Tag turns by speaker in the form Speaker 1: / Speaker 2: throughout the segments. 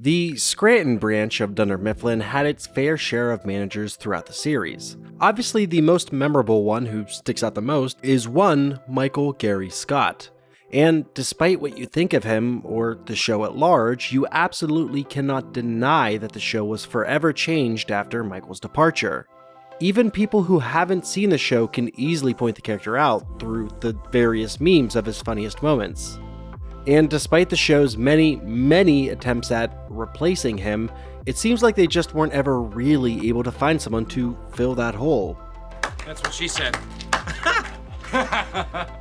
Speaker 1: The Scranton branch of Dunder Mifflin had its fair share of managers throughout the series. Obviously, the most memorable one who sticks out the most is one Michael Gary Scott. And despite what you think of him, or the show at large, you absolutely cannot deny that the show was forever changed after Michael's departure. Even people who haven't seen the show can easily point the character out through the various memes of his funniest moments. And despite the show's many attempts at replacing him, it seems like they just weren't ever really able to find someone to fill that hole.
Speaker 2: That's what she said.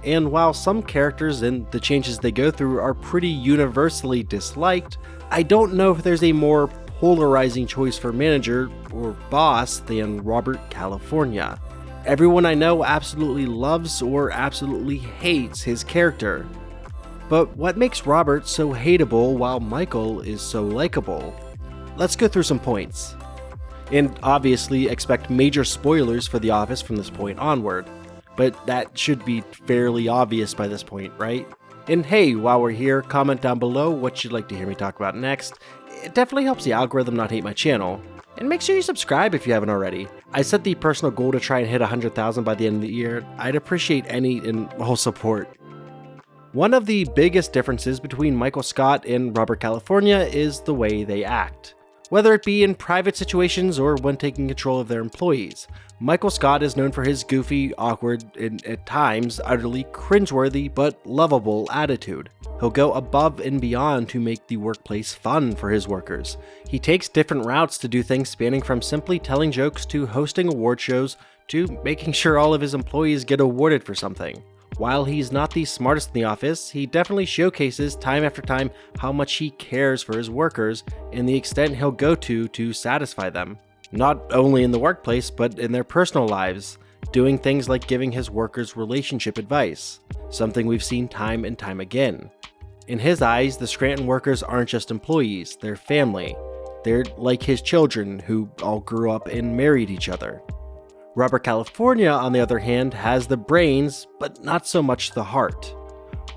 Speaker 1: And while some characters and the changes they go through are pretty universally disliked, I don't know if there's a more polarizing choice for manager or boss than Robert California. Everyone I know absolutely loves or absolutely hates his character. But what makes Robert so hateable while Michael is so likable? Let's go through some points. And obviously expect major spoilers for The Office from this point onward. But that should be fairly obvious by this point, right? And hey, while we're here, comment down below what you'd like to hear me talk about next. It definitely helps the algorithm not hate my channel. And make sure you subscribe if you haven't already. I set the personal goal to try and hit 100,000 by the end of the year. I'd appreciate any and all support. One of the biggest differences between Michael Scott and Robert California is the way they act. Whether it be in private situations or when taking control of their employees, Michael Scott is known for his goofy, awkward, and at times utterly cringeworthy but lovable attitude. He'll go above and beyond to make the workplace fun for his workers. He takes different routes to do things spanning from simply telling jokes to hosting award shows to making sure all of his employees get awarded for something. While he's not the smartest in the office, he definitely showcases time after time how much he cares for his workers and the extent he'll go to satisfy them. Not only in the workplace, but in their personal lives, doing things like giving his workers relationship advice, something we've seen time and time again. In his eyes, the Scranton workers aren't just employees, they're family. They're like his children who all grew up and married each other. Robert California, on the other hand, has the brains, but not so much the heart.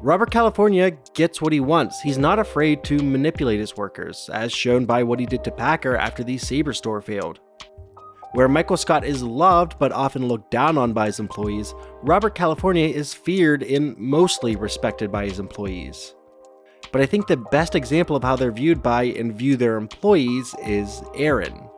Speaker 1: Robert California gets what he wants. He's not afraid to manipulate his workers, as shown by what he did to Packer after the Sabre store failed. Where Michael Scott is loved but often looked down on by his employees, Robert California is feared and mostly respected by his employees. But I think the best example of how they're viewed by and view their employees is Aaron.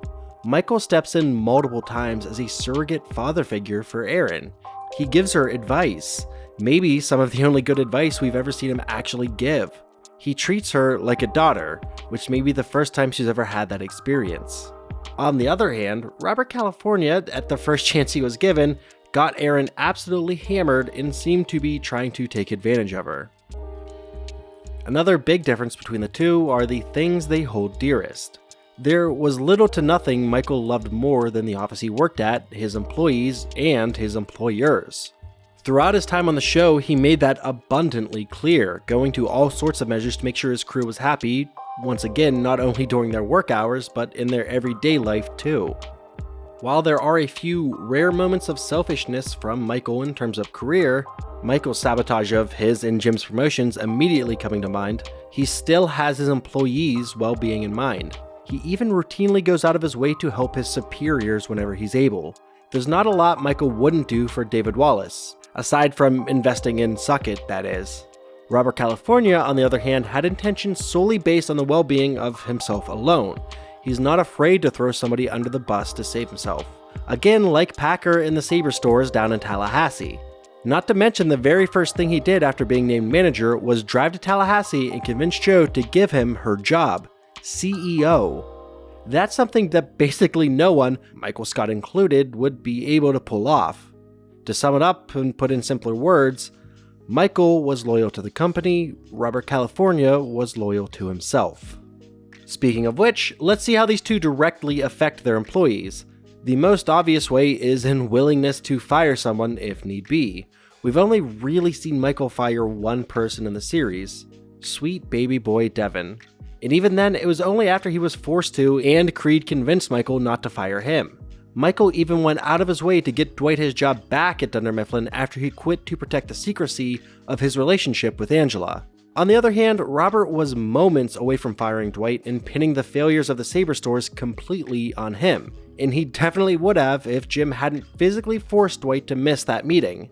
Speaker 1: Michael steps in multiple times as a surrogate father figure for Erin. He gives her advice, maybe some of the only good advice we've ever seen him actually give. He treats her like a daughter, which may be the first time she's ever had that experience. On the other hand, Robert California, at the first chance he was given, got Erin absolutely hammered and seemed to be trying to take advantage of her. Another big difference between the two are the things they hold dearest. There was little to nothing Michael loved more than the office he worked at, his employees, and his employers. Throughout his time on the show, he made that abundantly clear, going to all sorts of measures to make sure his crew was happy, once again, not only during their work hours, but in their everyday life too. While there are a few rare moments of selfishness from Michael in terms of career, Michael's sabotage of his and Jim's promotions immediately coming to mind, he still has his employees' well-being in mind. He even routinely goes out of his way to help his superiors whenever he's able. There's not a lot Michael wouldn't do for David Wallace, aside from investing in Suck It, that is. Robert California, on the other hand, had intentions solely based on the well-being of himself alone. He's not afraid to throw somebody under the bus to save himself. Again, like Packer in the Sabre stores down in Tallahassee. Not to mention the very first thing he did after being named manager was drive to Tallahassee and convince Jo to give him her job. CEO. That's something that basically no one, Michael Scott included, would be able to pull off. To sum it up and put in simpler words, Michael was loyal to the company, Robert California was loyal to himself. Speaking of which, let's see how these two directly affect their employees. The most obvious way is in willingness to fire someone if need be. We've only really seen Michael fire one person in the series, sweet baby boy Devin. And even then, it was only after he was forced to and Creed convinced Michael not to fire him. Michael even went out of his way to get Dwight his job back at Dunder Mifflin after he quit to protect the secrecy of his relationship with Angela. On the other hand, Robert was moments away from firing Dwight and pinning the failures of the Sabre stores completely on him, and he definitely would have if Jim hadn't physically forced Dwight to miss that meeting.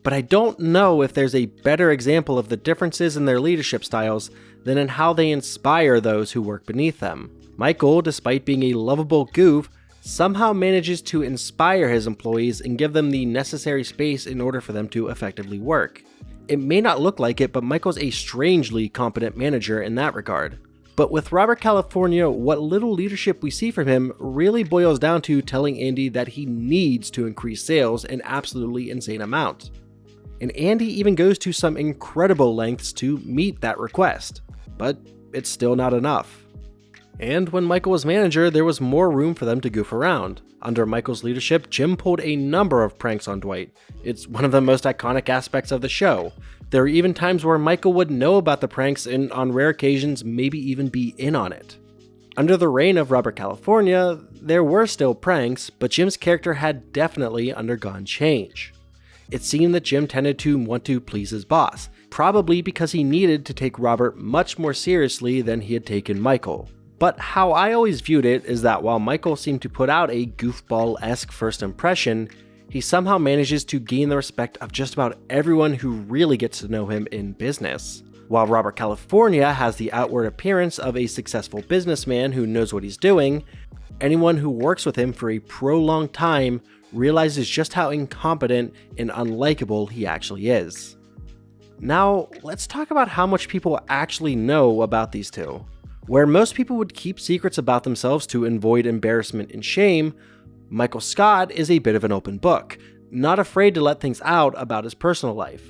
Speaker 1: But I don't know if there's a better example of the differences in their leadership styles than in how they inspire those who work beneath them. Michael, despite being a lovable goof, somehow manages to inspire his employees and give them the necessary space in order for them to effectively work. It may not look like it, but Michael's a strangely competent manager in that regard. But with Robert California, what little leadership we see from him really boils down to telling Andy that he needs to increase sales an absolutely insane amount. And Andy even goes to some incredible lengths to meet that request. But it's still not enough. And when Michael was manager, there was more room for them to goof around. Under Michael's leadership, Jim pulled a number of pranks on Dwight. It's one of the most iconic aspects of the show. There are even times where Michael would know about the pranks and on rare occasions maybe even be in on it. Under the reign of Robert California, there were still pranks, but Jim's character had definitely undergone change. It seemed that Jim tended to want to please his boss, probably because he needed to take Robert much more seriously than he had taken Michael. But how I always viewed it is that while Michael seemed to put out a goofball-esque first impression, he somehow manages to gain the respect of just about everyone who really gets to know him in business. While Robert California has the outward appearance of a successful businessman who knows what he's doing, anyone who works with him for a prolonged time realizes just how incompetent and unlikable he actually is. Now, let's talk about how much people actually know about these two. Where most people would keep secrets about themselves to avoid embarrassment and shame, Michael Scott is a bit of an open book, not afraid to let things out about his personal life,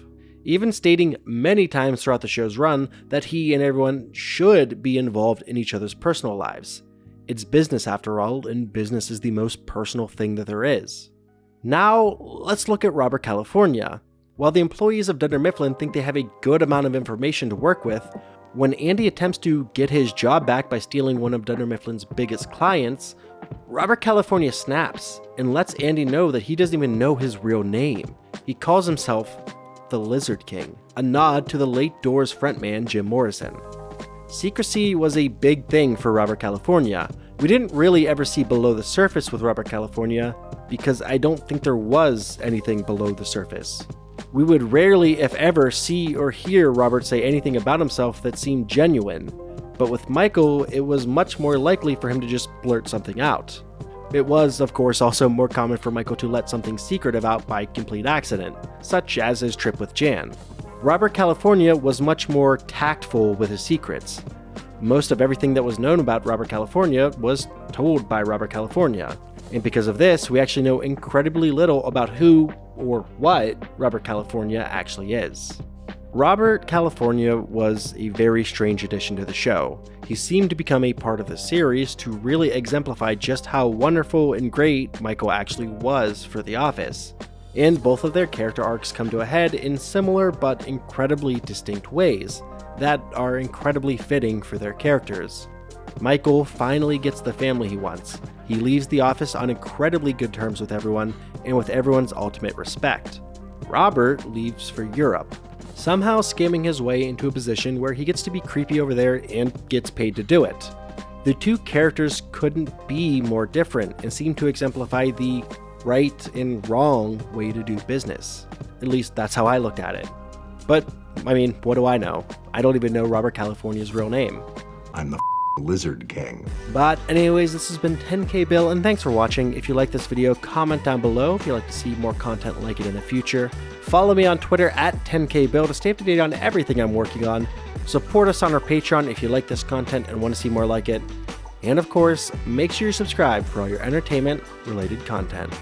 Speaker 1: even stating many times throughout the show's run that he and everyone should be involved in each other's personal lives. It's business after all, and business is the most personal thing that there is. Now, let's look at Robert California. While the employees of Dunder Mifflin think they have a good amount of information to work with, when Andy attempts to get his job back by stealing one of Dunder Mifflin's biggest clients, Robert California snaps and lets Andy know that he doesn't even know his real name. He calls himself the Lizard King, a nod to the late Doors frontman Jim Morrison. Secrecy was a big thing for Robert California. We didn't really ever see below the surface with Robert California because I don't think there was anything below the surface. We would rarely, if ever, see or hear Robert say anything about himself that seemed genuine, but with Michael, it was much more likely for him to just blurt something out. It was, of course, also more common for Michael to let something secretive out by complete accident, such as his trip with Jan. Robert California was much more tactful with his secrets. Most of everything that was known about Robert California was told by Robert California, and because of this, we actually know incredibly little about who or what Robert California actually is. Robert California was a very strange addition to the show. He seemed to become a part of the series to really exemplify just how wonderful and great Michael actually was for The Office. And both of their character arcs come to a head in similar but incredibly distinct ways that are incredibly fitting for their characters. Michael finally gets the family he wants. He leaves the office on incredibly good terms with everyone and with everyone's ultimate respect. Robert leaves for Europe, somehow scamming his way into a position where he gets to be creepy over there and gets paid to do it. The two characters couldn't be more different and seem to exemplify the right and wrong way to do business. At least that's how I looked at it. But, I mean, what do I know? I don't even know Robert California's real name.
Speaker 2: I'm the Lizard King.
Speaker 1: But anyways, this has been 10K Bill, and thanks for watching. If you like this video, comment down below if you'd like to see more content like it in the future. Follow me on Twitter at 10K Bill to stay up to date on everything I'm working on. Support us on our Patreon if you like this content and want to see more like it. And of course, make sure you subscribe for all your entertainment-related content.